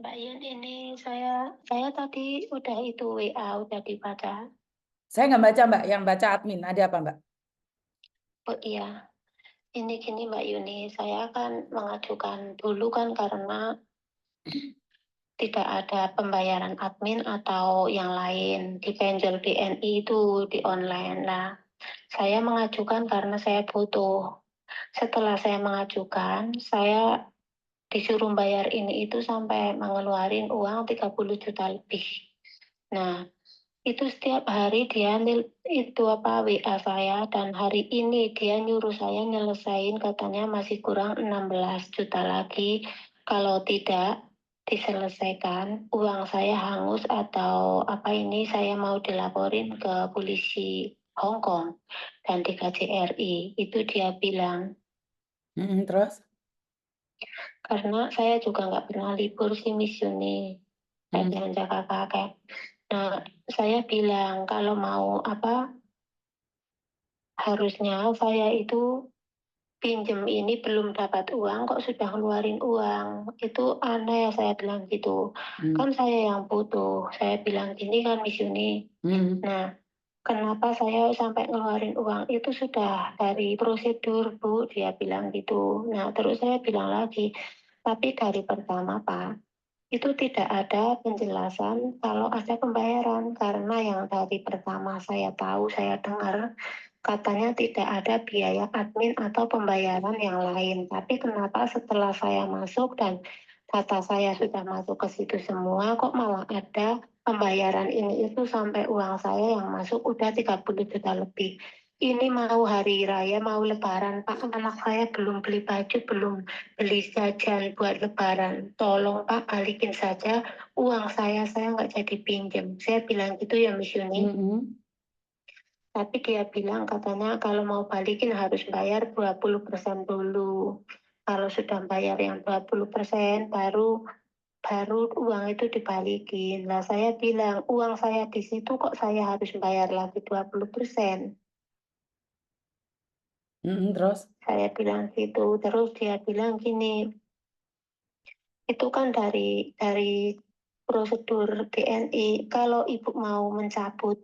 Mbak Yun, ini saya tadi udah itu WA udah dibaca. Saya nggak baca, Mbak. Yang baca admin. Ada apa, Mbak? Oh iya, ini gini Mbak Yuni, saya kan mengajukan dulu kan karena tidak ada pembayaran admin atau yang lain di Penjol BNI itu di online. Nah, saya mengajukan karena saya butuh. Setelah saya mengajukan, saya disuruh bayar ini itu sampai mengeluarin uang 30 juta lebih. Nah, itu setiap hari dia itu apa WA saya dan hari ini dia nyuruh saya nyelesain katanya masih kurang 16 juta lagi. Kalau tidak diselesaikan uang saya hangus atau apa ini saya mau dilaporin ke polisi Hong Kong dan di KJRI. Itu dia bilang Terus? karena saya juga nggak pernah libur sih Miss Yuni. Saya belanja kakak. Nah, saya bilang kalau mau apa harusnya saya itu pinjem ini belum dapat uang kok sudah ngeluarin uang. Itu aneh saya bilang gitu. Kan saya yang butuh. Saya bilang gini kan Miss Yuni. Nah, kenapa saya sampai ngeluarin uang itu sudah dari prosedur Bu, dia bilang gitu. Nah, terus saya bilang lagi, tapi dari pertama Pak, itu tidak ada penjelasan kalau ada pembayaran karena yang dari pertama saya tahu, saya dengar katanya tidak ada biaya admin atau pembayaran yang lain. Tapi kenapa setelah saya masuk dan data saya sudah masuk ke situ semua, kok malah ada pembayaran ini itu sampai uang saya yang masuk udah 30 juta lebih. Ini mau hari raya, mau lebaran, Pak. Anak saya belum beli baju, belum beli jajan buat lebaran. Tolong Pak, balikin saja uang saya nggak jadi pinjem. Saya bilang gitu ya Miss Yuni. Tapi dia bilang katanya kalau mau balikin harus bayar 20% dulu. Kalau sudah bayar yang 20% baru uang itu dibalikin. Nah, saya bilang uang saya di situ kok saya harus bayar lagi 20%. Terus? Saya bilang gitu. Terus dia bilang gini, itu kan dari prosedur BNI. Kalau ibu mau mencabut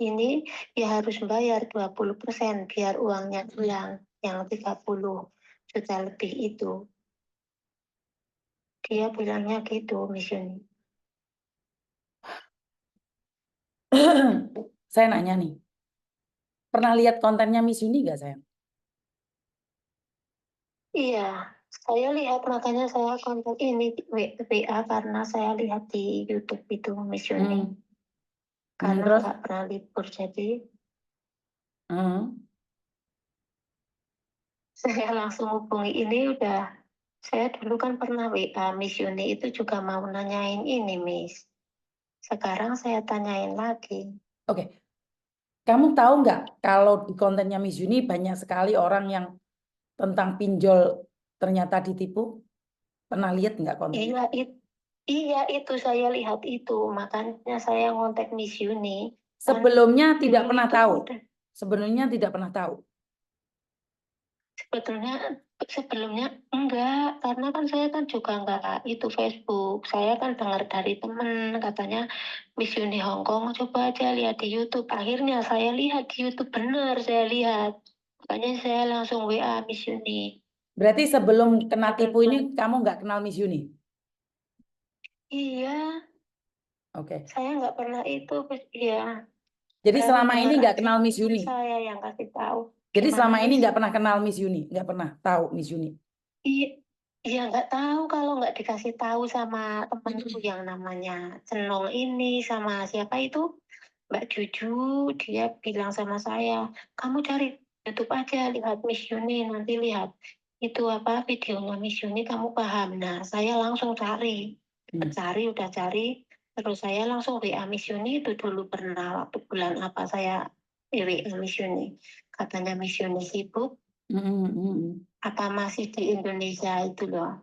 ini ya harus bayar 20% biar uangnya hilang yang 30 juta lebih itu. Dia bilangnya gitu, Miss Yuni. Saya nanya nih. Pernah lihat kontennya Miss Yuni nggak, sayang? Iya, saya lihat makanya saya kontak ini WA karena saya lihat di YouTube itu Miss Yuni. Karena Terus? nggak pernah libur jadi saya langsung hubungi ini udah. Saya dulu kan pernah WA Miss Yuni itu juga mau nanyain ini Miss. Sekarang saya tanyain lagi. Oke. Kamu tahu nggak kalau di kontennya Miss Yuni banyak sekali orang yang tentang pinjol ternyata ditipu? Pernah lihat nggak kontennya? Iya, iya itu saya lihat itu. Makanya saya ngontek Miss Yuni. Kan Sebelumnya tidak dulu pernah itu tahu. udah Sebelumnya tidak pernah tahu. sebetulnya sebelumnya enggak. Karena kan saya kan juga enggak itu Facebook. Saya kan dengar dari temen katanya Miss Yuni Hong Kong coba aja lihat di YouTube. Akhirnya saya lihat di YouTube benar saya lihat. Makanya saya langsung WA Miss Yuni. Berarti sebelum kena tipu ini Sebenarnya kamu nggak kenal Miss Yuni? iya, Oke. saya nggak pernah itu ya. Jadi Baru selama ini dengar nggak aja kenal Miss teman Yuni? saya yang kasih tahu. Jadi Gimana selama ini Miss? nggak pernah kenal Miss Yuni? Nggak pernah tahu Miss Yuni? Iya, iya nggak tahu kalau nggak dikasih tahu sama temanku yang namanya Cenong ini sama siapa itu Mbak Juju, dia bilang sama saya, kamu cari YouTube aja, lihat Miss Yuni, nanti lihat itu apa videonya Miss Yuni, kamu paham. Nah, saya langsung cari, udah cari, terus saya langsung WA Miss Yuni itu dulu pernah waktu bulan apa saya WA Miss Yuni, katanya Miss Yuni sibuk, apa masih di Indonesia itu loh.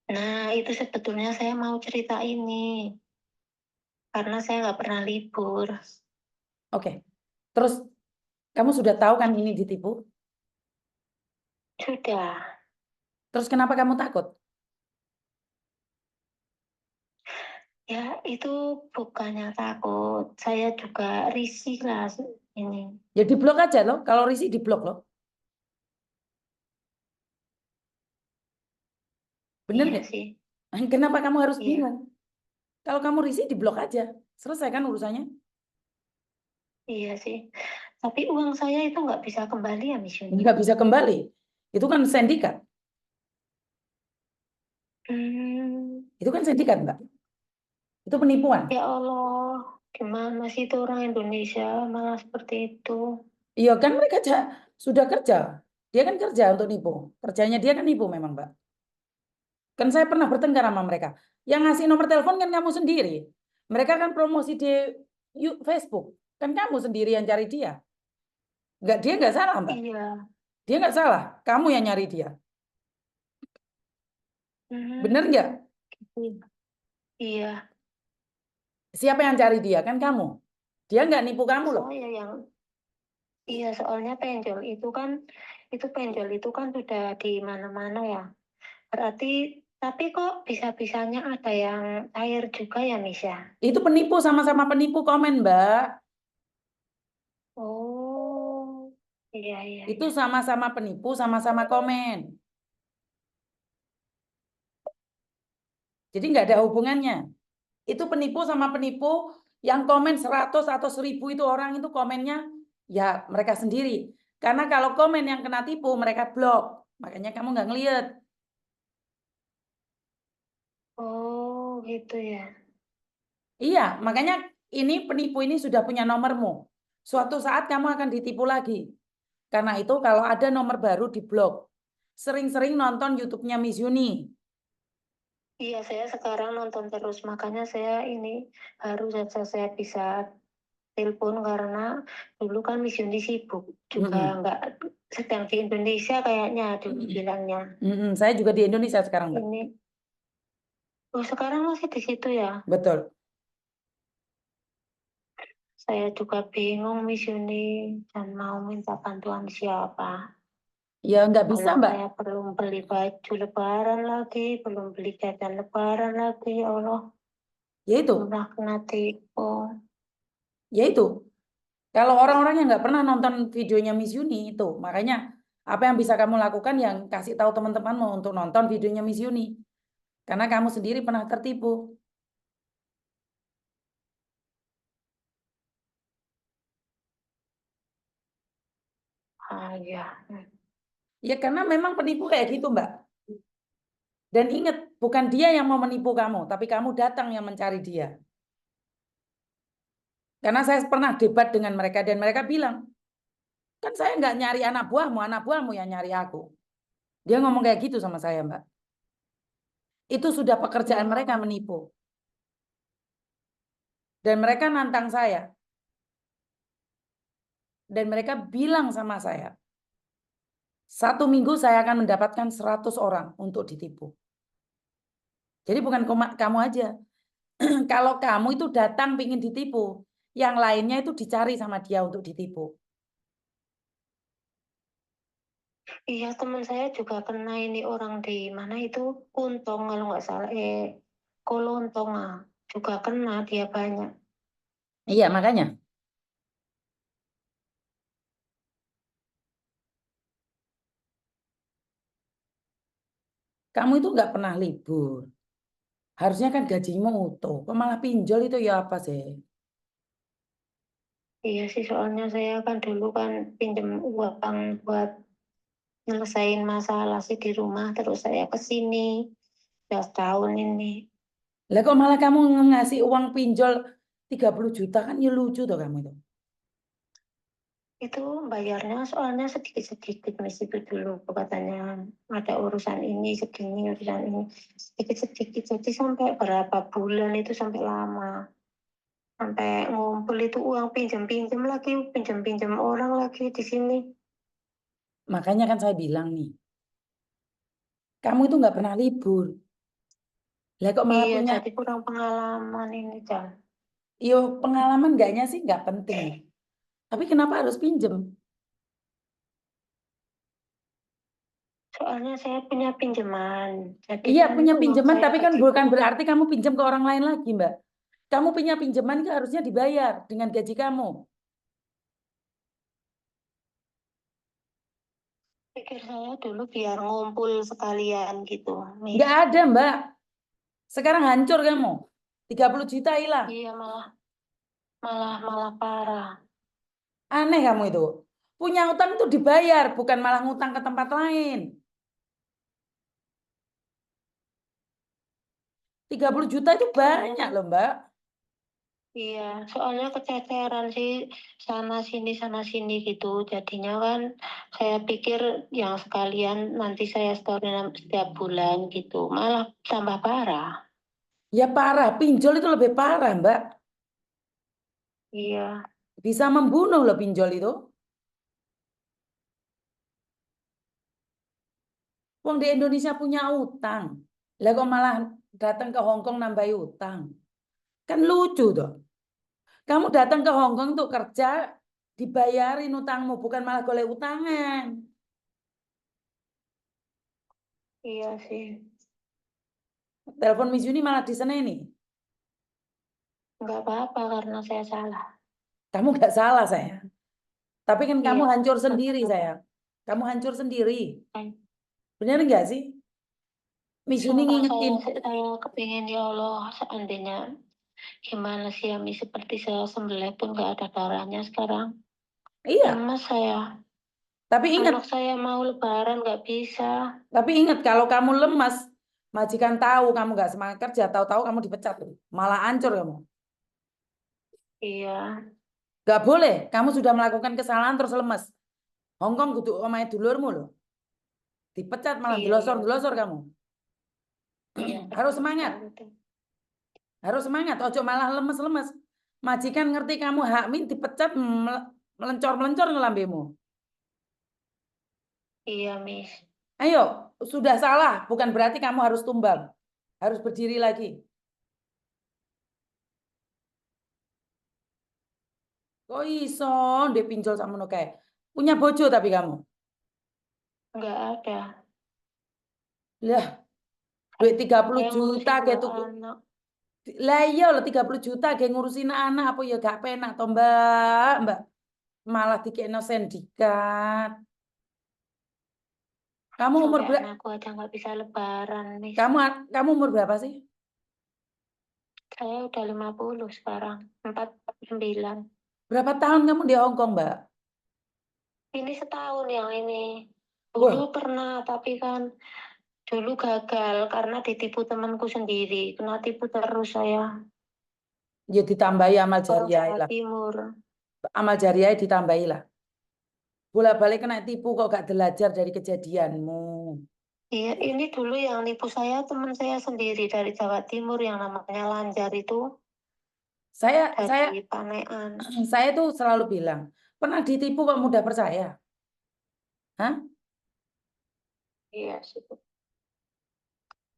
Nah, itu sebetulnya saya mau cerita ini karena saya nggak pernah libur. Oke. Terus kamu sudah tahu kan ini ditipu? Sudah. Terus kenapa kamu takut? Ya, itu bukannya takut. Saya juga risih lah ini. Ya diblok aja loh. Kalau risih diblok loh. Bener Iya nggak? sih. Kenapa kamu harus Iya, bingung? Kalau kamu risih diblok aja. Selesai kan urusannya? iya sih. Tapi uang saya itu nggak bisa kembali ya, Miss Yuni. Nggak bisa kembali. Itu kan sindikat. Hmm, Itu kan sindikat, Mbak. Itu penipuan. ya Allah, gimana sih itu orang Indonesia malah seperti itu? Iya kan mereka sudah kerja. Dia kan kerja untuk nipu. Kerjanya dia kan nipu memang, Mbak. Kan saya pernah bertengkar sama mereka. Yang ngasih nomor telepon kan kamu sendiri. Mereka kan promosi di Facebook. Kan kamu sendiri yang cari dia. Nggak, dia nggak salah, Mbak. Iya. Dia nggak salah. Kamu yang nyari dia. Bener nggak? Hmm, gitu. Iya, Siapa yang cari dia? Kan kamu. Dia nggak nipu kamu loh. saya yang iya soalnya penjol itu kan sudah di mana-mana ya. Berarti tapi kok bisa-bisanya ada yang cair juga ya, Miss ya? Itu penipu sama-sama penipu komen, Mbak. Oh, iya iya Itu iya. sama-sama penipu, sama-sama komen. Jadi nggak ada hubungannya. Itu penipu sama penipu yang komen 100 atau 1000 itu orang itu komennya ya mereka sendiri. Karena kalau komen yang kena tipu mereka blok. Makanya kamu nggak ngeliat. Oh, gitu ya. Iya, makanya ini penipu ini sudah punya nomormu. Suatu saat kamu akan ditipu lagi. Karena itu kalau ada nomor baru di blok. Sering-sering nonton YouTube-nya Miss Yuni. Iya, saya sekarang nonton terus, makanya saya ini harus saja saya bisa telepon karena dulu kan Miss Yuni sibuk juga Mm-mm. nggak sedang di Indonesia kayaknya dulu bilangnya. Mm-mm. Saya juga di Indonesia sekarang, Mbak. Ini, oh sekarang masih di situ ya? Betul. Saya juga bingung Miss Yuni dan mau minta bantuan siapa. Ya nggak bisa, Anak Mbak. saya belum beli baju lebaran lagi, belum beli jajan lebaran lagi, ya Allah, Ya itu, udah kena tipu. ya itu. Kalau orang-orang yang nggak pernah nonton videonya Miss Yuni itu, makanya apa yang bisa kamu lakukan yang kasih tahu teman-temanmu untuk nonton videonya Miss Yuni. Karena kamu sendiri pernah tertipu. Ah ya, Ya karena memang penipu kayak gitu, Mbak. Dan ingat, bukan dia yang mau menipu kamu, tapi kamu datang yang mencari dia. Karena saya pernah debat dengan mereka dan mereka bilang, kan saya nggak nyari anak buahmu yang nyari aku. Dia ngomong kayak gitu sama saya, Mbak. Itu sudah pekerjaan mereka ya, menipu. Dan mereka nantang saya. Dan mereka bilang sama saya, 1 minggu saya akan mendapatkan 100 orang untuk ditipu. Jadi bukan kamu aja. Kalau kamu itu datang pingin ditipu, yang lainnya itu dicari sama dia untuk ditipu. iya teman saya juga kena ini orang di mana itu Kuntong kalau nggak salah, Kolontong juga kena dia banyak. Iya, makanya. Kamu itu nggak pernah libur. Harusnya kan gajimu utuh. Kok malah pinjol itu ya apa sih? Iya sih soalnya saya kan dulu kan pinjam uang buat nyelesain masalah sih di rumah terus saya ke sini udah tahun ini. Lah kok malah kamu ngasih uang pinjol 30 juta kan ya lucu tuh kamu itu. Itu bayarnya soalnya sedikit-sedikit Miss itu dulu katanya ada urusan ini segini urusan ini sedikit-sedikit jadi sampai berapa bulan itu sampai lama sampai ngumpul itu uang pinjam-pinjam lagi pinjam-pinjam orang lagi di sini. Makanya kan saya bilang nih, kamu itu nggak pernah libur. Lah kok malah Iya punya, jadi kurang pengalaman ini Jan. yo pengalaman enggaknya sih nggak penting ya. Tapi kenapa harus pinjem? soalnya saya punya pinjaman. Jadi Iya, kan punya uang pinjaman, saya tapi kan gajiku. bukan berarti kamu pinjam ke orang lain lagi, Mbak. Kamu punya pinjaman itu harusnya dibayar dengan gaji kamu. Pikir saya dulu biar ngumpul sekalian gitu, Miss. Nggak ada, Mbak. Sekarang hancur kamu. 30 juta hilang. Iya, malah malah malah parah. Aneh kamu itu. Punya utang itu dibayar, bukan malah ngutang ke tempat lain. 30 juta itu Soalnya banyak kan, loh, Mbak. iya, soalnya kececeran sih sana sini gitu. Jadinya kan saya pikir yang sekalian nanti saya setorin setiap bulan gitu. Malah tambah parah. Ya parah, pinjol itu lebih parah, Mbak. Iya, Bisa membunuh loh pinjol itu. Wong di Indonesia punya utang. Lah kok malah datang ke Hong Kong nambahi utang. Kan lucu tuh. Kamu datang ke Hong Kong untuk kerja, dibayarin utangmu, bukan malah golek utangan. iya sih. Telepon Miss Yuni malah diseneni. Nggak apa-apa karena saya salah. Kamu nggak salah, saya. Tapi kan kamu Iya, hancur nggak sendiri, apa-apa. saya. Kamu hancur sendiri. Benar nggak sih? Miss Yuni Sumpah ngingetin. saya kepingin ya Allah seandainya gimana sih Ami seperti saya sembelih pun nggak ada darahnya sekarang. Iya, Lemes saya. tapi ingat, Anak saya mau lebaran nggak bisa. kalau kamu lemas, majikan tahu kamu nggak semangat kerja, tahu-tahu kamu dipecat. Malah hancur kamu. Iya, Nggak boleh, kamu sudah melakukan kesalahan terus lemas. Hong Kong kudu omahe dulurmu loh. Dipecat malah iya, iya, delosor-delosor betul. kamu. Iya, Harus betul semangat. sekali tuh. Harus semangat, ojo malah lemes-lemes. Majikan ngerti kamu hakmin dipecat melencor-melencor ngelambemu. Iya, Miss. Ayo, sudah salah, bukan berarti kamu harus tumbang. Harus berdiri lagi. Kok iso ndek pinjol sama kayak. Punya bojo tapi kamu. Nggak ada. Lah, duit 30 Saya juta ngurusin kayak dua tuku. anak. Lah iya loh 30 juta kayak ngurusin anak apa ya gak penak toh Mbak. Mbak malah dikekno sendikat. Kamu umur Sampai berapa? anakku aja nggak bisa lebaran, Miss. Kamu umur berapa sih? Saya udah 50 sekarang. 49. Berapa tahun kamu di Hong Kong, Mbak? Ini setahun yang ini. Dulu Wah, pernah, tapi kan dulu gagal karena ditipu temanku sendiri. Kena tipu terus saya. ya ditambahi amal Orang jariah Jawa lah. Timur. Amal jariah ditambahi lah. Bolak-balik kena tipu kok gak belajar dari kejadianmu. Iya, ini dulu yang nipu saya teman saya sendiri dari Jawa Timur yang namanya Lanjar itu Saya dari Panean. saya tuh selalu bilang, pernah ditipu kok mudah percaya? Hah? Iya sih.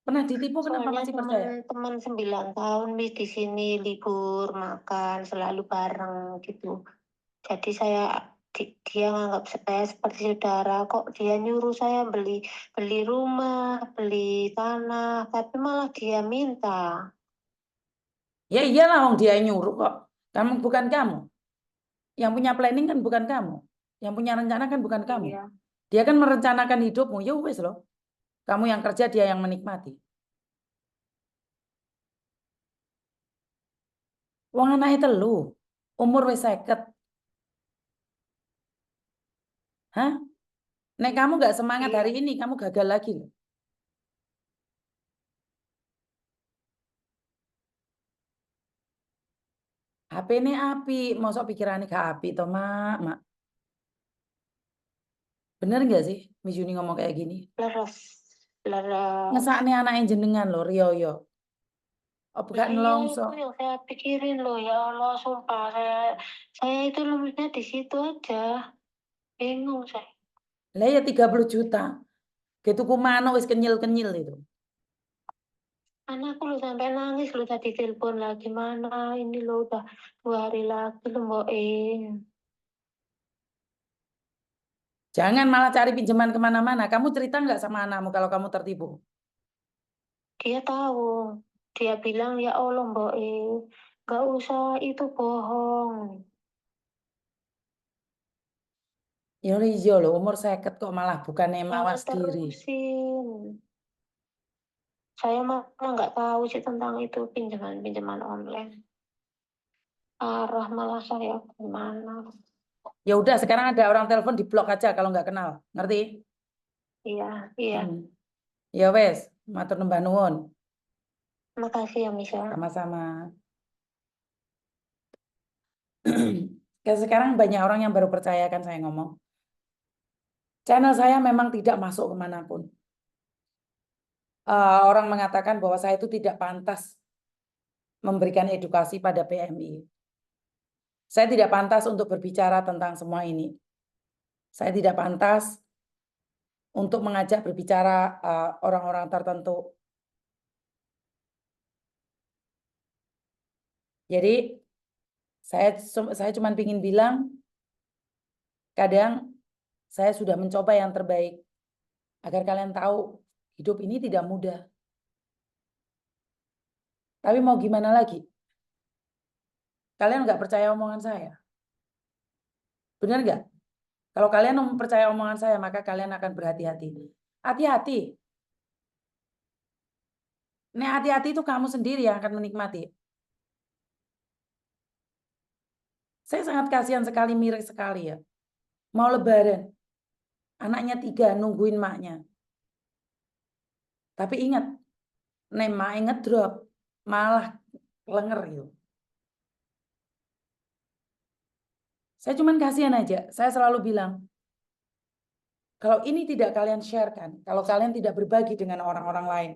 Pernah ditipu kenapa Soalnya masih percaya? teman-teman 9 tahun Miss di sini libur, makan, selalu bareng gitu. Jadi dia nganggap saya seperti saudara. Kok dia nyuruh saya beli beli rumah, beli tanah, tapi malah dia minta. Ya iyalah, wong dia nyuruh kok. Kamu bukan kamu. Yang punya planning kan bukan kamu. Yang punya rencana kan bukan kamu. Iya, Dia kan merencanakan hidupmu. Ya wes loh. Kamu yang kerja, dia yang menikmati. Wong anaknya telu. Umur wis 50. Hah? Nek kamu nggak semangat hari iya. ini, kamu gagal lagi loh. HP ini api, mosok pikirannya gak api toh, mak. Bener nggak sih, Miss Yuni ngomong kayak gini? Leres, leres. Ngesakne anaknya jenengan loh, Rio yo. Oh, Lah bukan iya itu nelongso. yang saya pikirin loh ya Allah, sumpah saya itu lemesnya di situ aja. Bingung saya. Lah ya 30 juta. Gitu kumano wis kenyil-kenyil itu. Anakku lo sampai nangis lo tadi telepon lagi mana ini lo udah 2 hari lagi lo mbok. Jangan malah cari pinjaman kemana-mana. Kamu cerita nggak sama anakmu kalau kamu tertipu? Dia tahu. Dia bilang, ya Allah Mbak gak usah, itu bohong. Ya iya loh, umur 50 kok malah bukannya Jangan mawas diri. terusin. Saya malah nggak tahu sih tentang itu pinjaman-pinjaman online. Arah malah saya gimana. Ya udah, sekarang ada orang telepon di blok aja kalau nggak kenal. Ngerti? Iya, iya. Ya wes, matur nembah nuwun. Makasih ya Misha. Sama-sama. Sekarang banyak orang yang baru percaya kan saya ngomong. Channel saya memang tidak masuk kemanapun. Orang mengatakan bahwa saya itu tidak pantas memberikan edukasi pada PMI. Saya tidak pantas untuk berbicara tentang semua ini. Saya tidak pantas untuk mengajak berbicara orang-orang tertentu. Jadi saya cuma ingin bilang, kadang saya sudah mencoba yang terbaik agar kalian tahu hidup ini tidak mudah. Tapi mau gimana lagi? Kalian nggak percaya omongan saya? Benar nggak? Kalau kalian percaya omongan saya, maka kalian akan berhati-hati. Hati-hati. Nih hati-hati itu kamu sendiri yang akan menikmati. Saya sangat kasihan sekali, miris sekali ya. Mau lebaran, anaknya 3 nungguin maknya. Tapi ingat, nek mak inget drop, malah lenger itu. Saya cuman kasihan aja. Saya selalu bilang, kalau ini tidak kalian sharekan, kalau kalian tidak berbagi dengan orang-orang lain,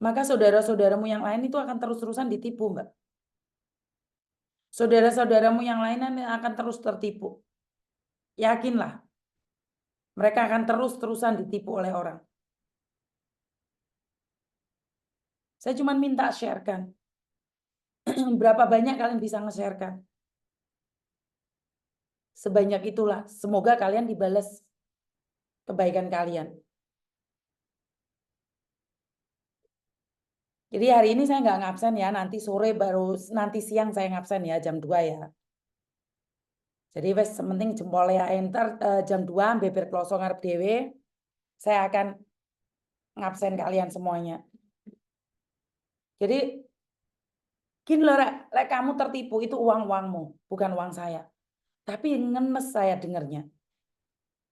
maka saudara-saudaramu yang lain itu akan terus-terusan ditipu, Mbak. Saudara-saudaramu yang lain akan terus tertipu. Yakinlah, mereka akan terus-terusan ditipu oleh orang. Saya cuma minta sharekan. Berapa banyak kalian bisa nge-sharekan? Sebanyak itulah. Semoga kalian dibalas kebaikan kalian. Jadi hari ini saya nggak ngabsen ya, nanti sore baru, nanti siang saya ngabsen ya, jam 2 ya. Jadi wes sementing jempol ya enter jam 2 beber kloso ngarep dewe, saya akan ngabsen kalian semuanya. Jadi gini loh, Rek, kamu tertipu itu uang-uangmu, bukan uang saya. Tapi ngenes saya dengernya.